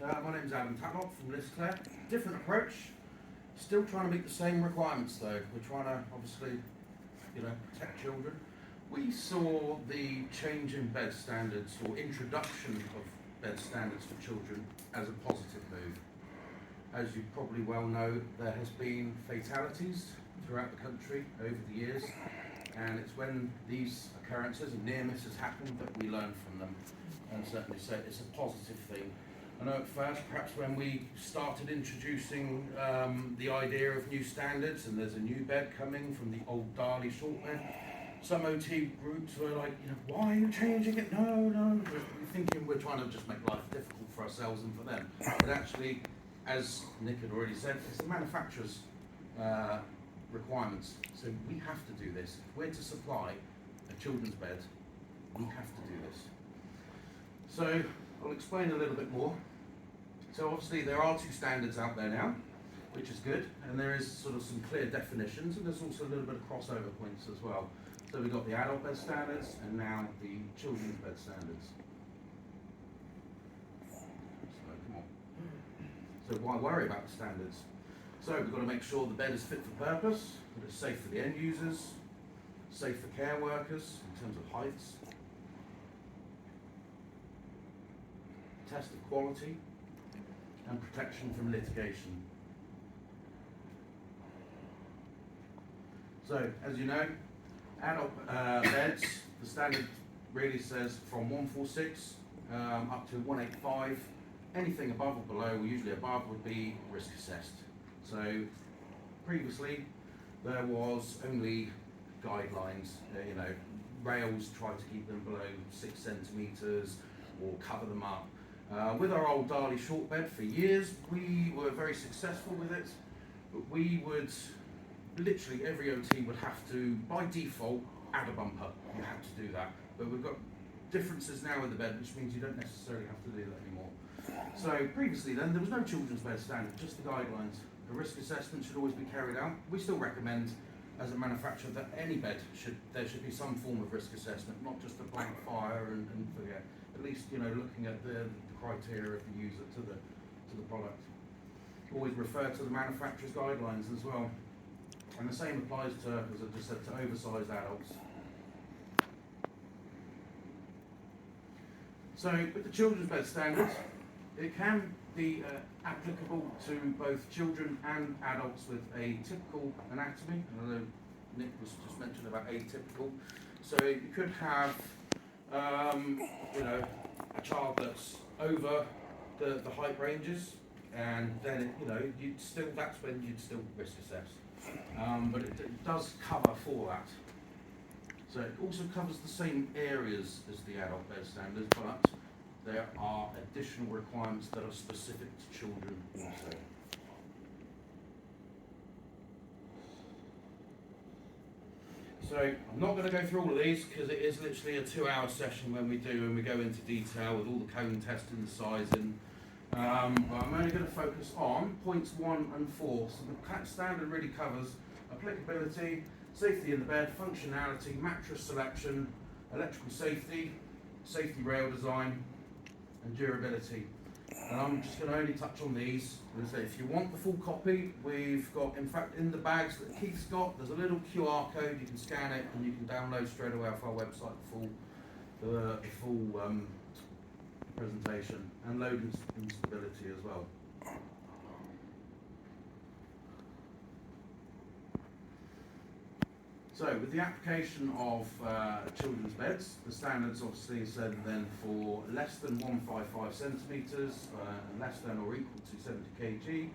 My name's Adam Tatlock from Listcare. Different approach, still trying to meet the same requirements though. We're trying to obviously, protect children. We saw the change in bed standards or introduction of bed standards for children as a positive move. As you probably well know, there has been fatalities throughout the country over the years, and it's when these occurrences and near misses happen that we learn from them, and certainly say it's a positive thing. I know at first, perhaps when we started introducing the idea of new standards, and there's a new bed coming from the old Darley short bed, some OT groups were like, why are you changing it? No. We're thinking we're trying to just make life difficult for ourselves and for them. But actually, as Nick had already said, it's the manufacturer's requirements. So we have to do this. If we're to supply a children's bed, we have to do this. So I'll explain a little bit more. So obviously there are two standards out there now, which is good, and there is sort of some clear definitions, and there's also a little bit of crossover points as well. So we've got the adult bed standards and now the children's bed standards. So come on. So why worry about the standards? So we've got to make sure the bed is fit for purpose, that it's safe for the end users, safe for care workers in terms of heights, test of quality, and protection from litigation. So, as you know, adult beds, the standard really says from 146 up to 185. Anything above or below, or usually above, would be risk assessed. So, previously, there was only guidelines, rails try to keep them below 6 centimetres or cover them up. With our old Darley short bed for years, we were very successful with it, but we would, literally every OT would have to, by default, add a bumper. You have to do that. But we've got differences now with the bed, which means you don't necessarily have to do that anymore. So previously then, there was no children's bed standard, just the guidelines. A risk assessment should always be carried out. We still recommend, as a manufacturer, that any bed there should be some form of risk assessment, not just a blank fire and forget. At least, looking at the criteria of the user to the product. Always refer to the manufacturer's guidelines as well. And the same applies to, as I just said, to oversized adults. So with the children's bed standards, it can be applicable to both children and adults with a typical anatomy. I know Nick was just mentioned about atypical. So you could have, a child that's over the height ranges, and then that's when you'd still risk assess. But it does cover for that. So it also covers the same areas as the adult bed standards, but there are additional requirements that are specific to children also. So I'm not going to go through all of these because it is literally a 2-hour session when we do, and we go into detail with all the cone testing, the sizing. But I'm only going to focus on points 1 and 4. So the standard really covers applicability, safety in the bed, functionality, mattress selection, electrical safety, safety rail design, and durability. And I'm just going to only touch on these. I'm going to say, if you want the full copy, we've got, in fact, in the bags that Keith's got, there's a little QR code. You can scan it and you can download straight away off our website the full presentation, and load instability as well. So with the application of children's beds, the standards obviously said then for less than 155 centimetres, less than or equal to 70 kg.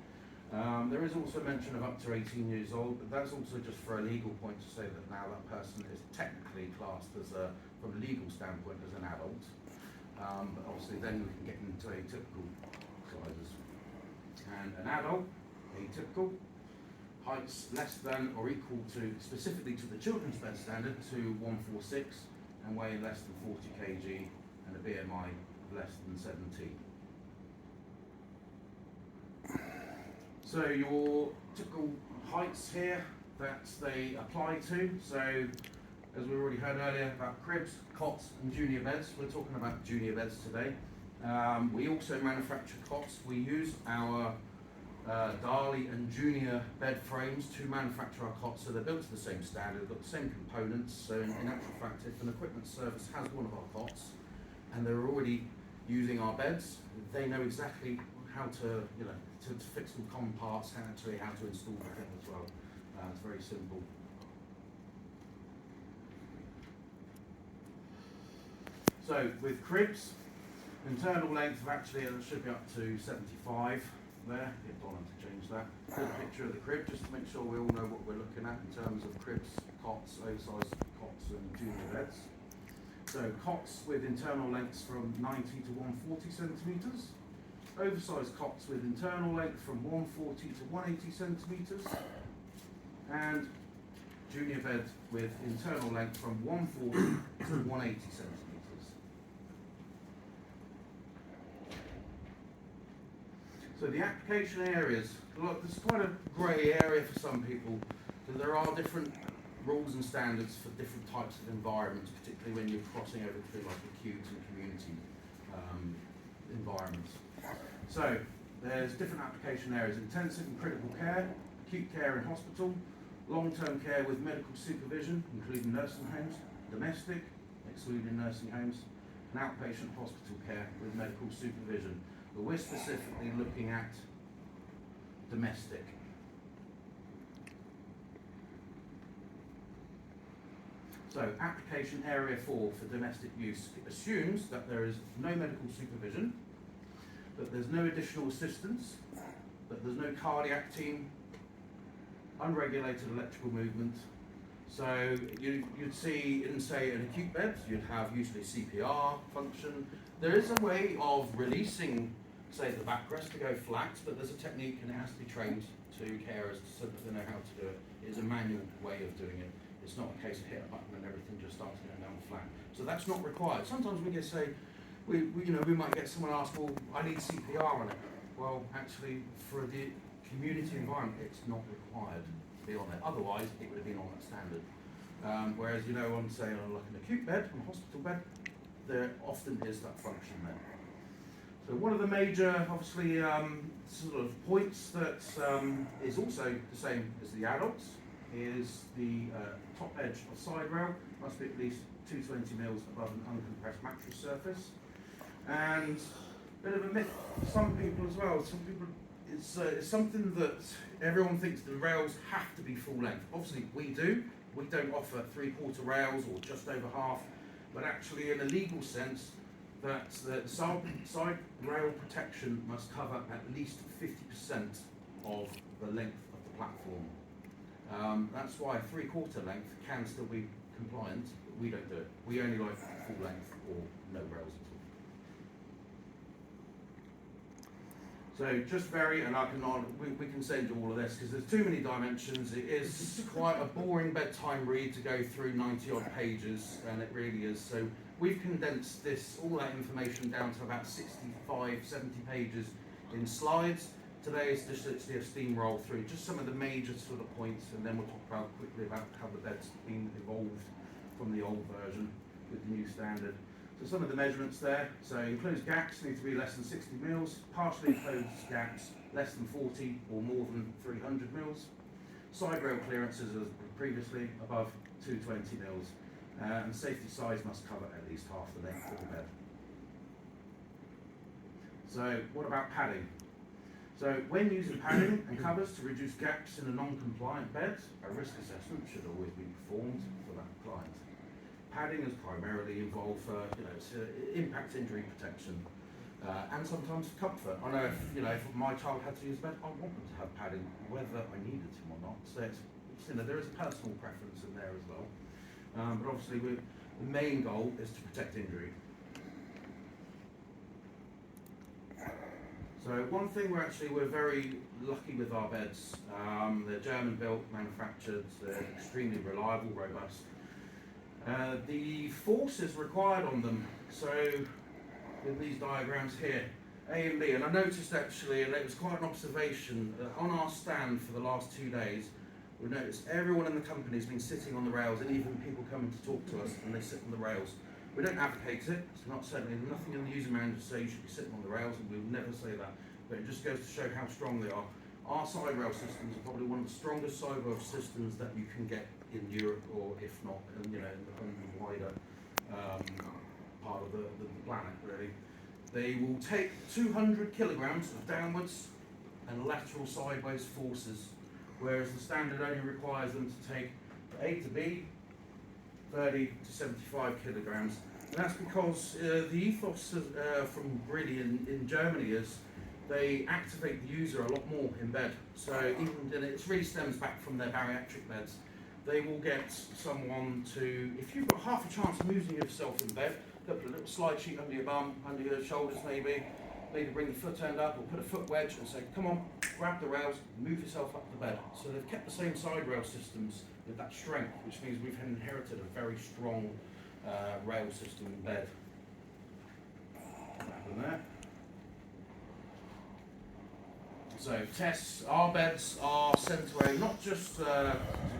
There is also mention of up to 18 years old, but that's also just for a legal point to say that now that person is technically classed as from a legal standpoint, as an adult. But obviously then we can get into atypical sizes. And an adult, atypical, heights less than or equal to, specifically to the children's bed standard, to 146, and weigh less than 40 kg, and a BMI of less than 17. So your typical heights here that they apply to, so as we already heard earlier about cribs, cots and junior beds, we're talking about junior beds today. We also manufacture cots. We use our Dali and Junior bed frames to manufacture our cots, so they're built to the same standard, they've got the same components. So in actual fact, if an equipment service has one of our cots and they're already using our beds, they know exactly how to, to fix some common parts, how to install the thing as well. It's very simple. So with cribs, internal length of actually it should be up to 75 there. Get Donna to change that. Here's a picture of the crib just to make sure we all know what we're looking at in terms of cribs, cots, oversized cots and junior beds. So cots with internal lengths from 90 to 140 centimetres. Oversized cots with internal length from 140 to 180 centimetres. And junior bed with internal length from 140 to 180 centimetres. So the application areas, look, there's quite a grey area for some people, because there are different rules and standards for different types of environments, particularly when you're crossing over to like acute and community environments. So there's different application areas: intensive and critical care, acute care in hospital, long-term care with medical supervision, including nursing homes, domestic, excluding nursing homes, and outpatient hospital care with medical supervision. But we're specifically looking at domestic. So application area 4 for domestic use assumes that there is no medical supervision, that there's no additional assistance, that there's no cardiac team, unregulated electrical movement. So you'd see in, say, an acute bed, you'd have usually CPR function. There is a way of releasing, say, the backrest to go flat, but there's a technique and it has to be trained to carers so that they know how to do it. It's a manual way of doing it. It's not a case of hit a button and everything just starts going down flat. So that's not required. Sometimes we get we might get someone ask, well, I need CPR on it. Well, actually, for the community environment, it's not required to be on it. Otherwise, it would have been on that standard. Whereas, on, say, on like an acute bed, on a hospital bed, there often is that function there. So one of the major, obviously, sort of points that is also the same as the adults is the top edge of side rail must be at least 220 mils above an uncompressed mattress surface. And a bit of a myth for some people as well. Some people, it's something that everyone thinks the rails have to be full length. Obviously we do. We don't offer 3/4 rails or just over half, but actually in a legal sense, that the side rail protection must cover at least 50% of the length of the platform. That's why 3/4 length can still be compliant, but we don't do it. We only like full length or no rails at all. So just we can send you all of this because there's too many dimensions. It is quite a boring bedtime read to go through 90 odd pages, and it really is. So we've condensed all that information down to about 65, 70 pages in slides. Today is just literally a steamroll through just some of the major sort of points, and then we'll talk quickly about how the bed's been evolved from the old version with the new standard. So some of the measurements there. So enclosed gaps need to be less than 60 mils, partially enclosed gaps less than 40 or more than 300 mils. Side rail clearances as previously above 220 mils. And safety size must cover at least half the length of the bed. So what about padding? So when using padding and covers to reduce gaps in a non-compliant bed, a risk assessment should always be performed for that client. Padding is primarily involved for impact injury protection and sometimes comfort. I know if my child had to use a bed, I want them to have padding whether I needed him or not. So there is a personal preference in there as well. But obviously the main goal is to protect injury. So one thing we're very lucky with our beds. They're German built, manufactured, they're extremely reliable, robust. The forces required on them, so in these diagrams here, A and B, and I noticed actually, and it was quite an observation, on our stand for the last 2 days, we noticed everyone in the company has been sitting on the rails, and even people coming to talk to us, and they sit on the rails. We don't advocate it. It's not certainly nothing in the user manual to say you should be sitting on the rails, and we'll never say that. But it just goes to show how strong they are. Our side rail systems are probably one of the strongest side rail systems that you can get in Europe, or if not, in the wider part of the planet, really. They will take 200 kilograms of downwards and lateral sideways forces, whereas the standard only requires them to take A to B 30 to 75 kilograms. And that's because the ethos from really in Germany is they activate the user a lot more in bed. So even, and it really stems back from their bariatric beds. They will get someone to, if you've got half a chance of moving yourself in bed, put a little slide sheet under your bum, under your shoulders maybe bring the foot end up or put a foot wedge and say, come on, grab the rails, move yourself up the bed. So they've kept the same side rail systems with that strength, which means we've inherited a very strong rail system in bed. There. So tests, our beds are sent away not just,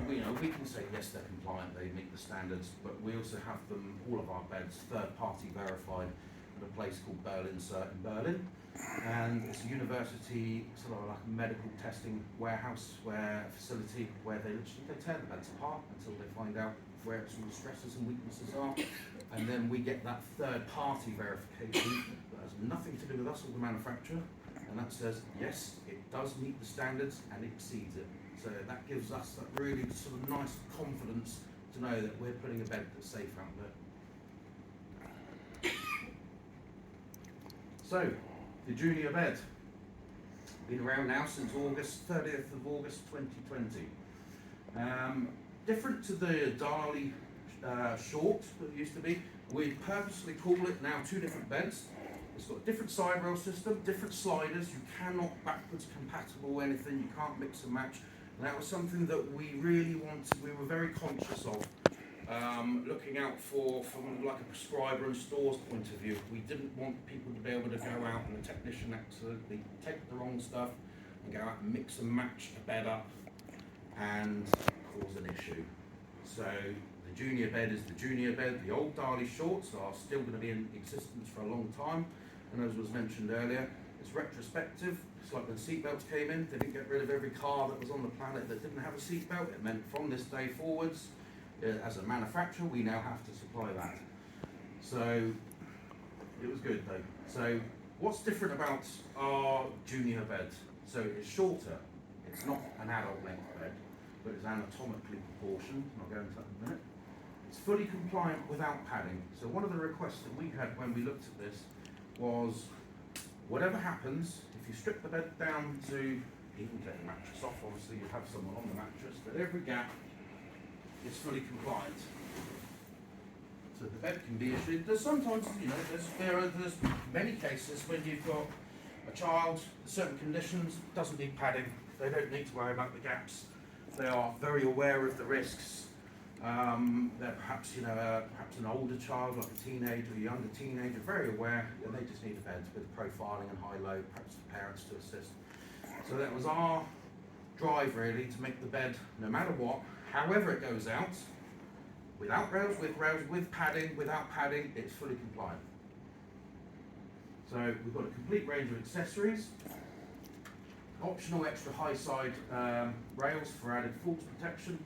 we can say yes they're compliant, they meet the standards, but we also have them, all of our beds, third party verified at a place called Berlin-Cert in Berlin. And it's a university, sort of like a medical testing warehouse, facility where they tear the beds apart until they find out where some of the stresses and weaknesses are. And then we get that third party verification that has nothing to do with us or the manufacturer. And that says, yes, it does meet the standards and it exceeds it. So that gives us that really sort of nice confidence to know that we're putting a bed that's safe out there. So, the junior bed. Been around now since 30th of August 2020. Different to the Dali short that it used to be, we purposely call it now two different beds. It's got a different side rail system, different sliders. You cannot backwards compatible anything. You can't mix and match. And that was something that we really wanted. We were very conscious of, looking out for from like a prescriber and stores point of view. We didn't want people to be able to go out and the technician accidentally take the wrong stuff and go out and mix and match a bed up and cause an issue. So the junior bed is the junior bed. The old Dali shorts are still going to be in existence for a long time. And as was mentioned earlier, it's retrospective. It's like when seatbelts came in, they didn't get rid of every car that was on the planet that didn't have a seatbelt. It meant from this day forwards, as a manufacturer, we now have to supply that. So it was good though. So what's different about our junior bed? So it's shorter. It's not an adult length bed, but it's anatomically proportioned. I'll go into that in a minute. It's fully compliant without padding. So one of the requests that we had when we looked at this was, whatever happens, if you strip the bed down to, even take the mattress off, obviously you have someone on the mattress, but every gap is fully compliant. So the bed can be issued. There's sometimes, there's many cases when you've got a child, certain conditions, doesn't need padding, they don't need to worry about the gaps. They are very aware of the risks. They're perhaps an older child, like a teenager, a younger teenager, very aware, and they just need a bed with profiling and high-low, perhaps for parents to assist. So that was our drive really, to make the bed, no matter what, however it goes out, without rails, with padding, without padding, it's fully compliant. So we've got a complete range of accessories, optional extra high side rails for added falls protection.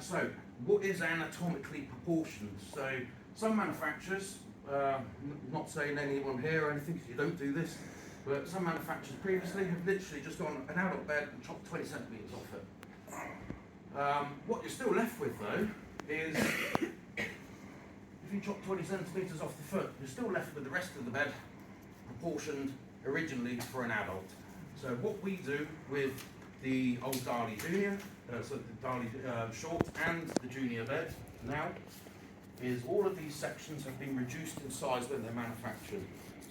So, what is anatomically proportioned? So, some manufacturers, not saying anyone here or anything, because you don't do this, but some manufacturers previously have literally just gone an adult bed and chopped 20 centimetres off it. What you're still left with though is, if you chop 20 centimetres off the foot, you're still left with the rest of the bed proportioned originally for an adult. So what we do with the old Dali Junior, so the Dali Short and the Junior bed now, is all of these sections have been reduced in size when they're manufactured.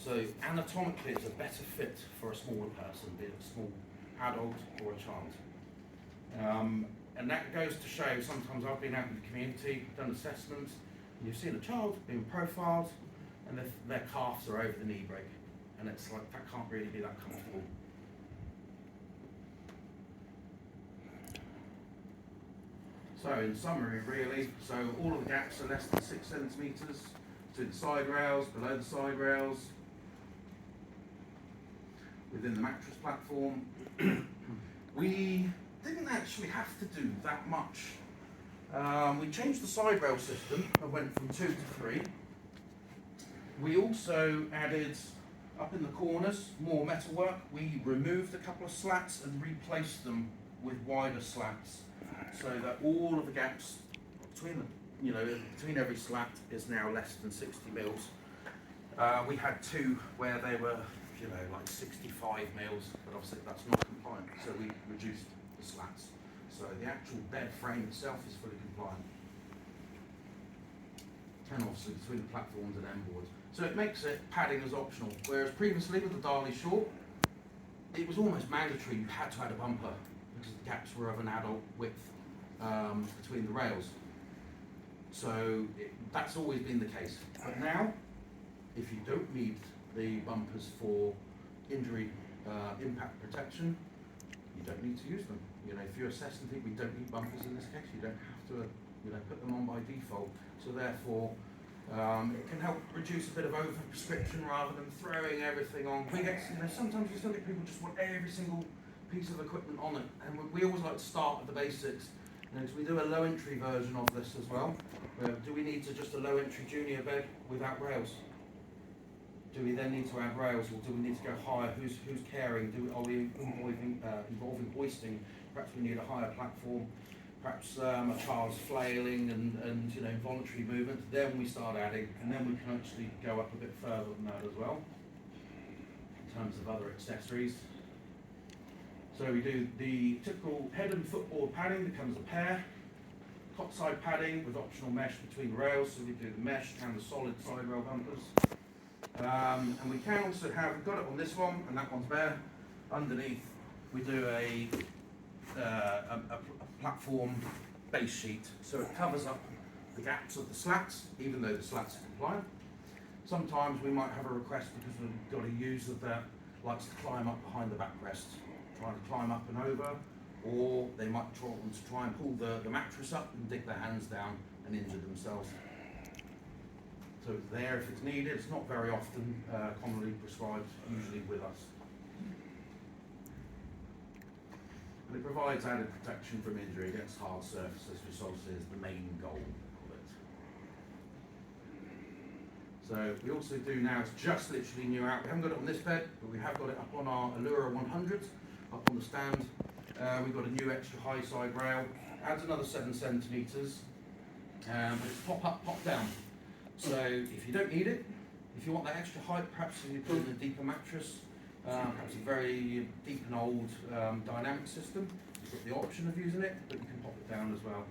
So anatomically it's a better fit for a smaller person, be it a small adult or a child. And that goes to show, sometimes I've been out in the community, done assessments, and you've seen a child being profiled and their calves are over the knee break. And it's like, that can't really be that comfortable. So in summary really, so all of the gaps are less than 6 centimetres between the side rails, below the side rails, within the mattress platform. We didn't actually have to do that much. We changed the side rail system and went from 2 to 3. We also added, up in the corners, more metalwork. We removed a couple of slats and replaced them with wider slats, so that all of the gaps between between every slat is now less than 60 mils. We had 2 where they were, like 65 mils, but obviously that's not compliant, so we reduced the slats. So the actual bed frame itself is fully compliant. And obviously between the platforms and end boards. So it makes it padding as optional, whereas previously with the Darley Short, it was almost mandatory, you had to add a bumper because the gaps were of an adult width between the rails. So that's always been the case. But now, if you don't need the bumpers for injury impact protection, you don't need to use them. If you assess and think we don't need bumpers in this case, you don't have to put them on by default. So therefore, it can help reduce a bit of over-prescription rather than throwing everything on. We get, sometimes you still get people just want every single piece of equipment on it, and we always like to start with the basics. So we do a low-entry version of this as well. Do we need just a low-entry junior bed without rails? Do we then need to add rails, or do we need to go higher? Who's caring? Are we involving hoisting? Perhaps we need a higher platform. Perhaps a child's flailing and involuntary movement. Then we start adding, and then we can actually go up a bit further than that as well in terms of other accessories. So we do the typical head and footboard padding that comes a pair, cot side padding with optional mesh between rails. So we do the mesh and the solid side rail bumpers. And we can also have, we've got it on this one, and that one's bare. Underneath, we do a platform base sheet, so it covers up the gaps of the slats, even though the slats are compliant. Sometimes we might have a request because we've got a user that likes to climb up behind the backrest, trying to climb up and over, or they might want to try and pull the mattress up and dig their hands down and injure themselves. So it's there if it's needed. It's not very often commonly prescribed, usually with us. And it provides added protection from injury against hard surfaces, which obviously is the main goal of it. So we also do now, it's just literally new out. We haven't got it on this bed, but we have got it up on our Allura 100, up on the stand. We've got a new extra high side rail, adds another 7 centimetres, but it's pop up, pop down. So if you don't need it, if you want that extra height, perhaps you put in a deeper mattress, perhaps a very deep and old dynamic system, you've got the option of using it, but you can pop it down as well.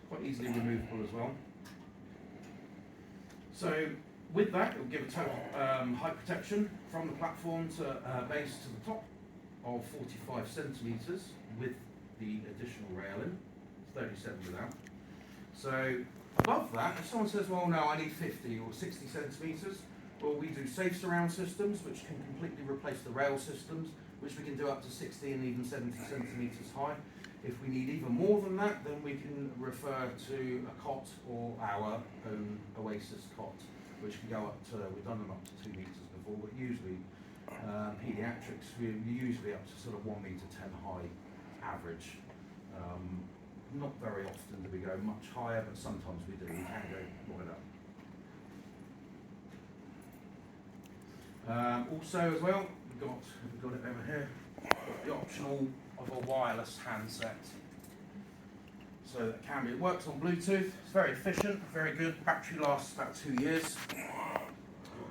Quite easily removable as well. So with that, it will give a total height protection from the platform to base to the top of 45 centimetres with the additional railing, 37 without. So above that, if someone says, well, no, I need 50 or 60 centimetres, well, we do safe surround systems, which can completely replace the rail systems, which we can do up to 60 and even 70 centimetres high. If we need even more than that, then we can refer to a cot or our own Oasis cot, which can go up to, we've done them up to 2 metres before, but usually paediatrics, we're usually up to sort of 1 metre 10 high average. Not very often do we go much higher, but sometimes we do. We can go right up. Also as well, we've got it over here, got the optional of a wireless handset. So that can be, it works on Bluetooth, it's very efficient, very good, battery lasts about 2 years.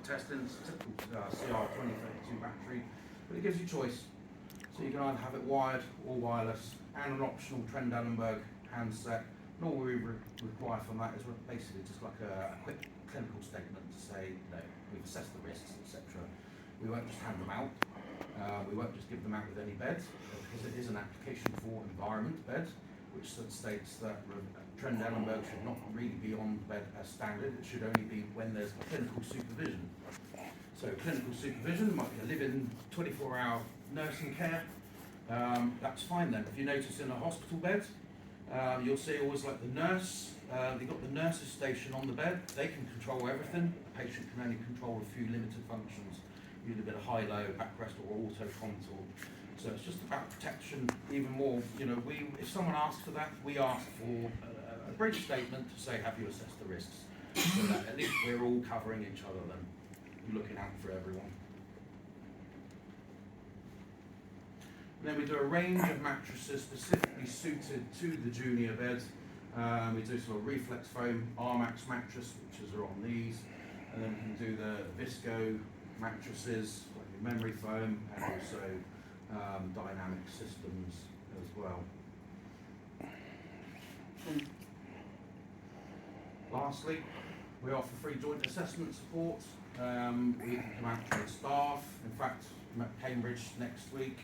Testing, it's a typical CR2032 battery, but it gives you choice. So you can either have it wired or wireless, and an optional Trendelenburg handset. And all we require from that is basically just like a quick clinical statement to say, we've assessed the risks, etc. We won't just hand them out. We won't just give them out with any bed, because it is an application for environment bed, which states that Trendelenburg should not really be on bed as standard. It should only be when there's clinical supervision. So clinical supervision might be a live-in 24-hour nursing care. That's fine then. If you notice in a hospital bed, You'll see always like the nurse, they've got the nurse's station on the bed. They can control everything. The patient can only control a few limited functions, usually a bit of high-low, backrest or auto contour. So it's just about protection even more. You know, if someone asks for that, we ask for a brief statement to say, have you assessed the risks? So that at least we're all covering each other then, looking out for everyone. And then we do a range of mattresses specifically suited to the junior bed. We do sort of reflex foam Armax mattress, which are on these, and then we can do the Visco mattresses, like the memory foam, and also dynamic systems as well. Lastly, we offer free joint assessment support. We can come out to staff. In fact, I'm at Cambridge next week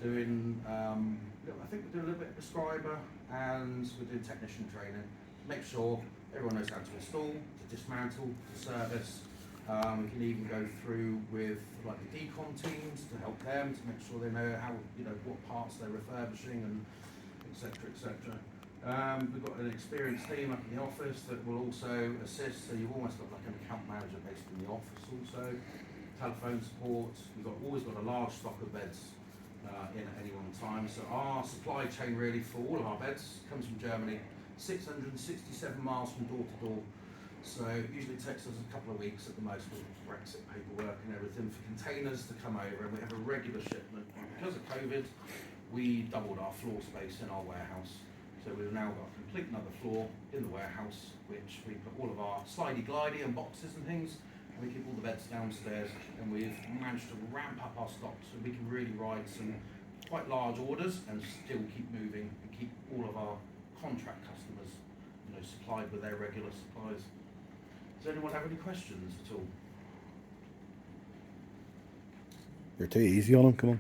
doing, I think we're doing a little bit of prescriber and we're doing technician training. Make sure everyone knows how to install, to dismantle, to service. We can even go through with like the decon teams to help them to make sure they know how, what parts they're refurbishing and etc. etc. We've got an experienced team up in the office that will also assist, so you've almost got like an account manager based in the office also. Telephone support, always got a large stock of beds in at any one time. So our supply chain really for all of our beds comes from Germany, 667 miles from door to door. So usually it takes us a couple of weeks at the most with Brexit paperwork and everything for containers to come over, and we have a regular shipment. And because of COVID, we doubled our floor space in our warehouse. So we've now got a complete another floor in the warehouse, which we put all of our slidey glidey and boxes and things, and we keep all the beds downstairs, and we've managed to ramp up our stock so we can really ride some quite large orders and still keep moving and keep all of our contract customers, supplied with their regular supplies. Does anyone have any questions at all? You're too easy on them, come on.